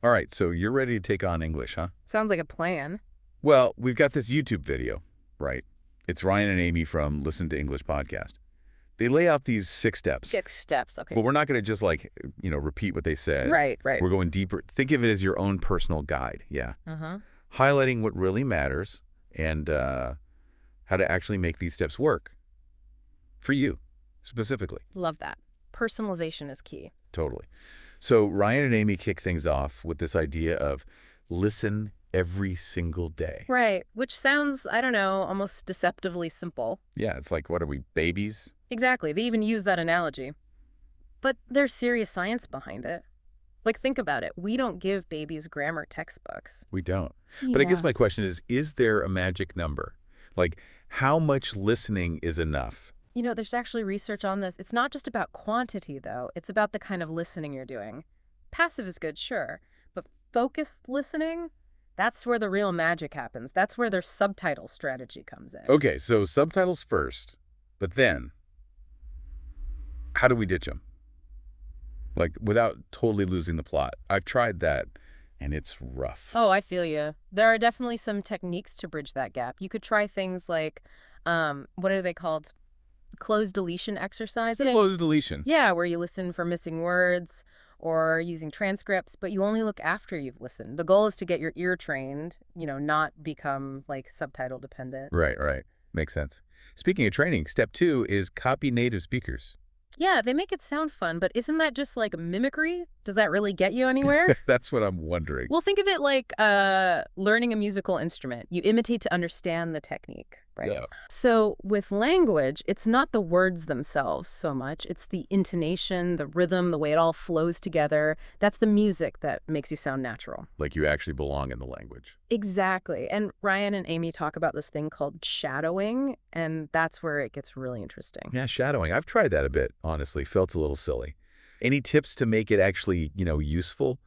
All right, so you're ready to take on English, huh? Sounds like a plan. Well, we've got this YouTube video, right? It's Ryan and Amy from Listen to English podcast. They lay out these 6 steps, 6 steps, okay. but we're not going to just repeat what they said. Right. We're going deeper. Think of it as your own personal guide. Yeah. Uh-huh. Highlighting what really matters and how to actually make these steps work for you specifically. Love that. Personalization is key. Totally. So Ryan and Amy kick things off with this idea of listen every single day. Right, which sounds, I don't know, almost deceptively simple. Yeah, it's like, what are we, babies? Exactly. They even use that analogy. But there's serious science behind it. Like, think about it. We don't give babies grammar textbooks. We don't. But I guess my question is there a magic number? Like, how much listening is enough? You know, there's actually research on this. It's not just about quantity, though. It's about the kind of listening you're doing. Passive is good, sure. But focused listening, that's where the real magic happens. That's where their subtitle strategy comes in. Okay, so subtitles first, but then how do we ditch them? Like, without totally losing the plot. I've tried that, and it's rough. Oh, I feel you. There are definitely some techniques to bridge that gap. You could try things like, what are they called? Closed deletion exercises. Closed deletion. Yeah, where you listen for missing words or using transcripts, but you only look after you've listened. The goal is to get your ear trained, not become like subtitle dependent. Right. Makes sense. Speaking of training, step 2 is copy native speakers. Yeah, they make it sound fun, but isn't that just like mimicry? Does that really get you anywhere? That's what I'm wondering. Well, think of it like learning a musical instrument. You imitate to understand the technique, right? Yeah. So with language, it's not the words themselves so much. It's the intonation, the rhythm, the way it all flows together. That's the music that makes you sound natural. Like you actually belong in the language. Exactly. And Ryan and Amy talk about this thing called shadowing, and that's where it gets really interesting. Yeah, shadowing. I've tried that a bit, honestly. Felt a little silly. Any tips to make it actually, useful?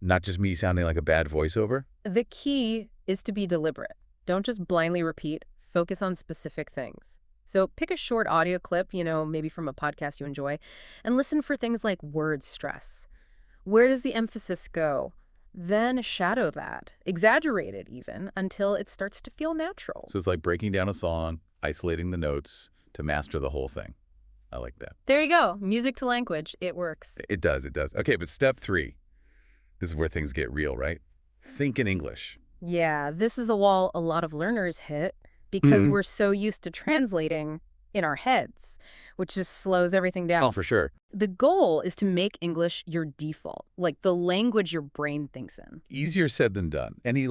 Not just me sounding like a bad voiceover? The key is to be deliberate. Don't just blindly repeat. Focus on specific things. So pick a short audio clip, maybe from a podcast you enjoy, and listen for things like word stress. Where does the emphasis go? Then shadow that, exaggerate it even, until it starts to feel natural. So it's like breaking down a song, isolating the notes to master the whole thing. I like that. There you go. Music to language. It works. It does. Okay, but step 3. This is where things get real, right? Think in English. Yeah, this is the wall a lot of learners hit because we're so used to translating in our heads, which just slows everything down. Oh, for sure. The goal is to make English your default, like the language your brain thinks in. Easier said than done. Any,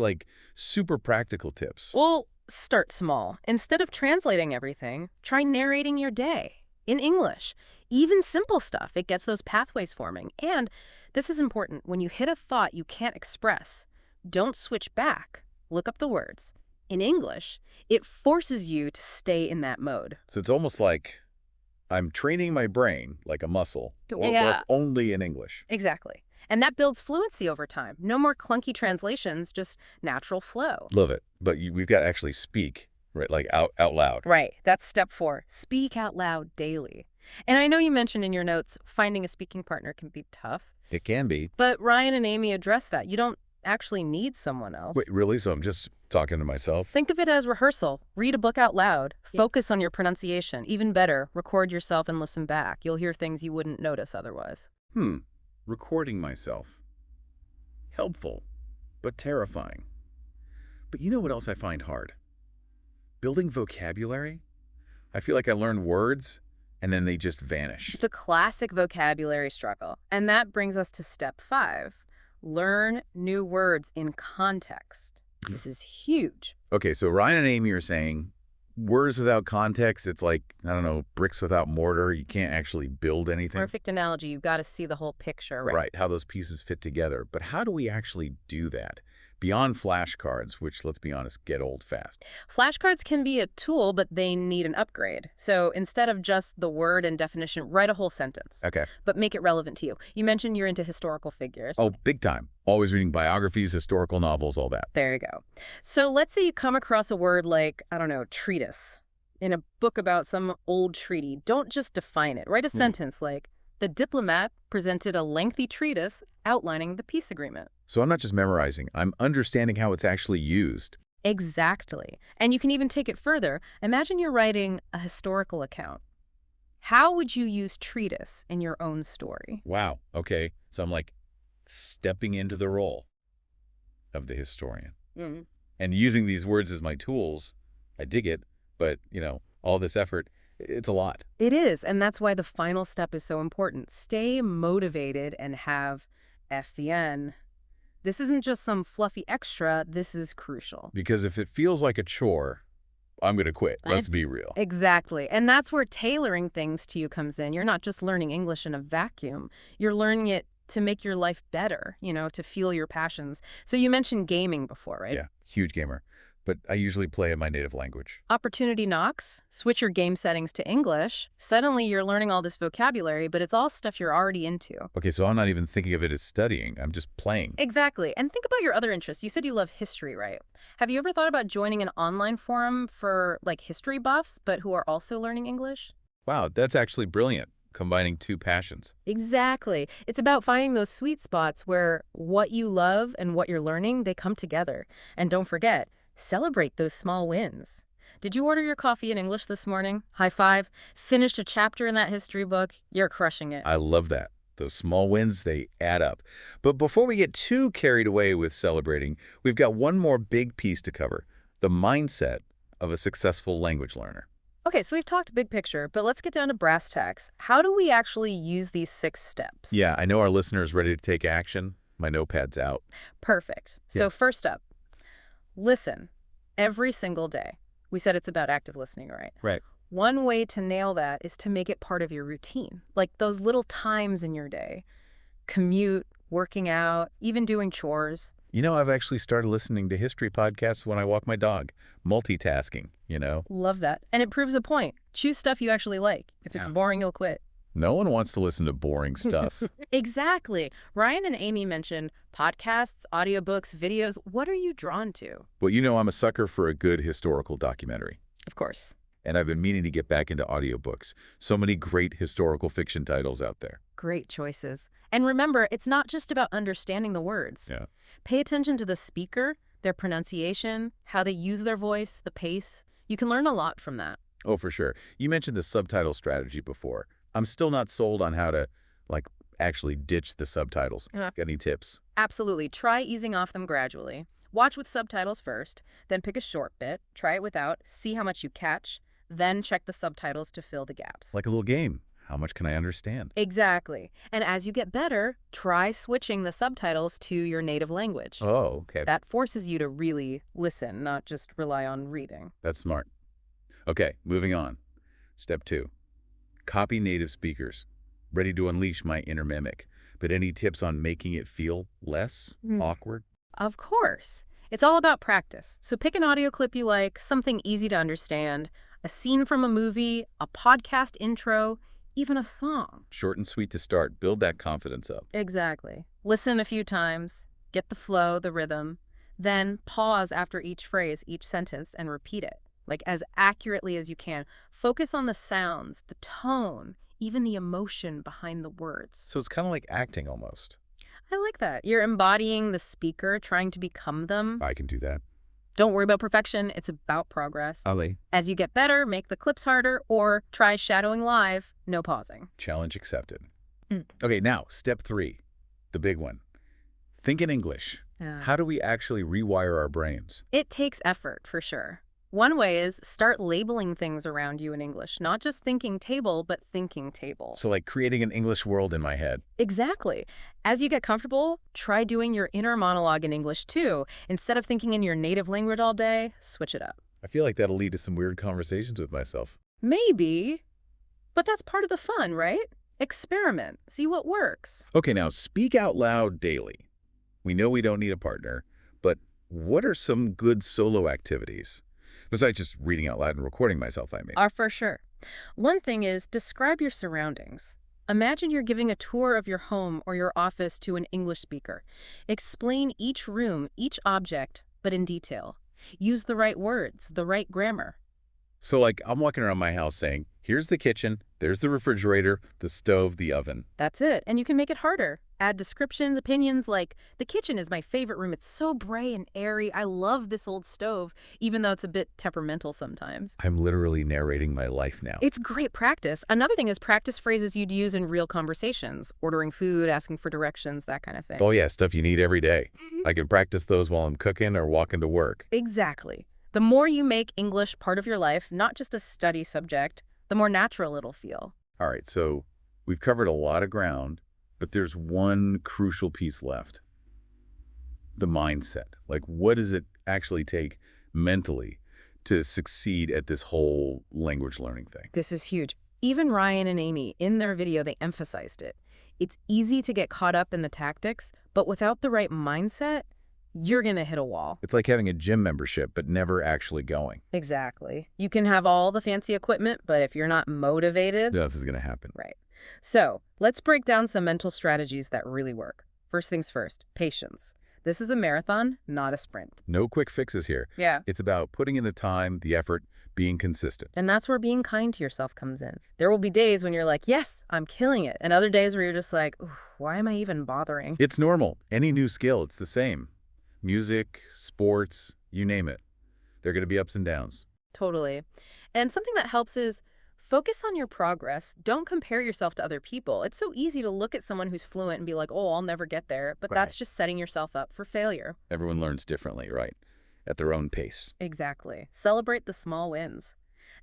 super practical tips? Well, start small. Instead of translating everything, try narrating your day in English. Even simple stuff, it gets those pathways forming. And this is important. When you hit a thought you can't express, don't switch back. Look up the words. In English, it forces you to stay in that mode. So it's almost like I'm training my brain like a muscle to work only in English. Exactly. And that builds fluency over time. No more clunky translations, just natural flow. Love it. But we've got to actually speak, right? Like out loud. Right. That's step 4. Speak out loud daily. And I know you mentioned in your notes, finding a speaking partner can be tough. It can be. But Ryan and Amy address that. You don't actually need someone else. Wait, really? So I'm just talking to myself? Think of it as rehearsal. Read a book out loud. Focus on your pronunciation. Even better, record yourself and listen back. You'll hear things you wouldn't notice otherwise. Recording myself. Helpful, but terrifying. But you know what else I find hard? Building vocabulary. I feel like I learn words, and then they just vanish. The classic vocabulary struggle. And that brings us to step 5. Learn new words in context. This is huge. Okay, so Ryan and Amy are saying words without context, it's like, I don't know, bricks without mortar. You can't actually build anything. Perfect analogy. You've got to see the whole picture. Right, how those pieces fit together. But how do we actually do that? Beyond flashcards, which, let's be honest, get old fast. Flashcards can be a tool, but they need an upgrade. So instead of just the word and definition, write a whole sentence. Okay. But make it relevant to you. You mentioned you're into historical figures. Oh, big time. Always reading biographies, historical novels, all that. There you go. So let's say you come across a word like, I don't know, treatise in a book about some old treaty. Don't just define it. Write a sentence like, the diplomat presented a lengthy treatise outlining the peace agreement. So I'm not just memorizing, I'm understanding how it's actually used. Exactly. And you can even take it further. Imagine you're writing a historical account. How would you use treatise in your own story? Wow. Okay. So I'm like stepping into the role of the historian. Mm. And using these words as my tools, I dig it, but, all this effort, it's a lot. It is, and that's why the final step is so important. Stay motivated and have FVN. This isn't just some fluffy extra, this is crucial. Because if it feels like a chore, I'm going to quit. Let's be real. Exactly. And that's where tailoring things to you comes in. You're not just learning English in a vacuum. You're learning it to make your life better, to feel your passions. So you mentioned gaming before, right? Yeah, huge gamer. But I usually play in my native language. Opportunity knocks, switch your game settings to English. Suddenly you're learning all this vocabulary, but it's all stuff you're already into. Okay, so I'm not even thinking of it as studying. I'm just playing. Exactly. And think about your other interests. You said you love history, right? Have you ever thought about joining an online forum for history buffs, but who are also learning English? Wow, that's actually brilliant, combining two passions. Exactly. It's about finding those sweet spots where what you love and what you're learning, they come together. And don't forget, celebrate those small wins. Did you order your coffee in English this morning? High five. Finished a chapter in that history book? You're crushing it. I love that. Those small wins, they add up. But before we get too carried away with celebrating, we've got one more big piece to cover, the mindset of a successful language learner. Okay, so we've talked big picture, but let's get down to brass tacks. How do we actually use these 6 steps? Yeah, I know our listeners ready to take action. My notepad's out. Perfect. So Yeah. first up, listen every single day. We said it's about active listening, right? Right. One way to nail that is to make it part of your routine, like those little times in your day. Commute, working out, even doing chores. I've actually started listening to history podcasts when I walk my dog. Multitasking. Love that. And it proves a point. Choose stuff you actually like. If it's Yeah. boring, you'll quit. No one wants to listen to boring stuff. Exactly. Ryan and Amy mentioned podcasts, audiobooks, videos. What are you drawn to? Well, I'm a sucker for a good historical documentary. Of course. And I've been meaning to get back into audiobooks. So many great historical fiction titles out there. Great choices. And remember, it's not just about understanding the words. Yeah. Pay attention to the speaker, their pronunciation, how they use their voice, the pace. You can learn a lot from that. Oh, for sure. You mentioned the subtitle strategy before. I'm still not sold on how to, actually ditch the subtitles. Yeah. Got any tips? Absolutely. Try easing off them gradually. Watch with subtitles first, then pick a short bit, try it without, see how much you catch, then check the subtitles to fill the gaps. Like a little game. How much can I understand? Exactly. And as you get better, try switching the subtitles to your native language. Oh, okay. That forces you to really listen, not just rely on reading. That's smart. Okay, moving on. Step 2. Copy native speakers. Ready to unleash my inner mimic. But any tips on making it feel less awkward? Of course. It's all about practice. So pick an audio clip you like, something easy to understand, a scene from a movie, a podcast intro, even a song. Short and sweet to start. Build that confidence up. Exactly. Listen a few times, get the flow, the rhythm, then pause after each phrase, each sentence, and repeat it, as accurately as you can. Focus on the sounds, the tone, even the emotion behind the words. So it's kind of like acting almost. I like that. You're embodying the speaker, trying to become them. I can do that. Don't worry about perfection. It's about progress. Ali. As you get better, make the clips harder or try shadowing live, no pausing. Challenge accepted. Okay, now, step 3. The big one. Think in English. How do we actually rewire our brains? It takes effort, for sure. One way is start labeling things around you in English, not just thinking table, but thinking table. So creating an English world in my head. Exactly. As you get comfortable, try doing your inner monologue in English too. Instead of thinking in your native language all day, switch it up. I feel like that'll lead to some weird conversations with myself. Maybe, but that's part of the fun, right? Experiment, see what works. Okay, now speak out loud daily. We know we don't need a partner, but what are some good solo activities? Besides just reading out loud and recording myself, I mean. Are for sure. One thing is describe your surroundings. Imagine you're giving a tour of your home or your office to an English speaker. Explain each room, each object, but in detail. Use the right words, the right grammar. So I'm walking around my house saying, here's the kitchen, there's the refrigerator, the stove, the oven. That's it. And you can make it harder. Add descriptions, opinions like, the kitchen is my favorite room. It's so bright and airy. I love this old stove, even though it's a bit temperamental sometimes. I'm literally narrating my life now. It's great practice. Another thing is practice phrases you'd use in real conversations, ordering food, asking for directions, that kind of thing. Oh yeah, stuff you need every day. Mhm. I can practice those while I'm cooking or walking to work. Exactly. The more you make English part of your life, not just a study subject, the more natural it'll feel. All right, so we've covered a lot of ground, but there's one crucial piece left. The mindset. Like, what does it actually take mentally to succeed at this whole language learning thing? This is huge. Even Ryan and Amy, in their video, they emphasized it. It's easy to get caught up in the tactics, but without the right mindset, you're going to hit a wall. It's like having a gym membership, but never actually going. Exactly. You can have all the fancy equipment, but if you're not motivated, This is going to happen. right. So let's break down some mental strategies that really work. First things first, patience. This is a marathon, not a sprint. No quick fixes here. Yeah. It's about putting in the time, the effort, being consistent. And that's where being kind to yourself comes in. There will be days when you're like, yes, I'm killing it. And other days where you're just like, "Oof, why am I even bothering?" It's normal. Any new skill, it's the same. Music, sports, you name it. There are going to be ups and downs. Totally. And something that helps is focus on your progress. Don't compare yourself to other people. It's so easy to look at someone who's fluent and be like, oh, I'll never get there. But that's Right. just setting yourself up for failure. Everyone learns differently, right? At their own pace. Exactly. Celebrate the small wins.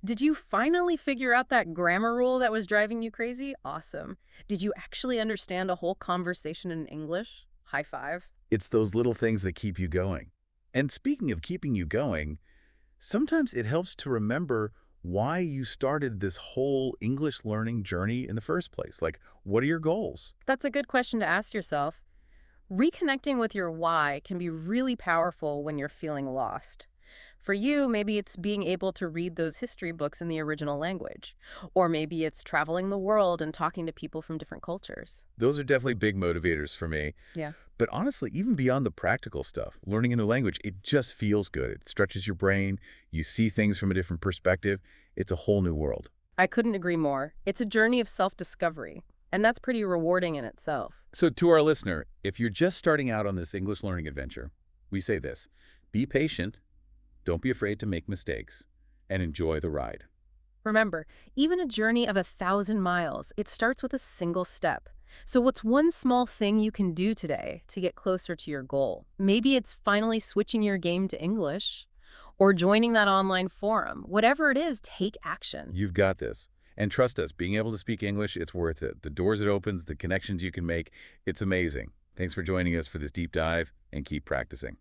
Did you finally figure out that grammar rule that was driving you crazy? Awesome. Did you actually understand a whole conversation in English? High five. It's those little things that keep you going. And speaking of keeping you going, sometimes it helps to remember why you started this whole English learning journey in the first place. Like, what are your goals? That's a good question to ask yourself. Reconnecting with your why can be really powerful when you're feeling lost. For you, maybe it's being able to read those history books in the original language. Or maybe it's traveling the world and talking to people from different cultures. Those are definitely big motivators for me. Yeah. But honestly, even beyond the practical stuff, learning a new language, it just feels good. It stretches your brain. You see things from a different perspective. It's a whole new world. I couldn't agree more. It's a journey of self-discovery, and that's pretty rewarding in itself. So to our listener, if you're just starting out on this English learning adventure, we say this: be patient, don't be afraid to make mistakes, and enjoy the ride. Remember, even a journey of 1,000 miles, it starts with a single step. So what's one small thing you can do today to get closer to your goal? Maybe it's finally switching your game to English or joining that online forum. Whatever it is, take action. You've got this. And trust us, being able to speak English, it's worth it. The doors it opens, the connections you can make, it's amazing. Thanks for joining us for this deep dive, and keep practicing.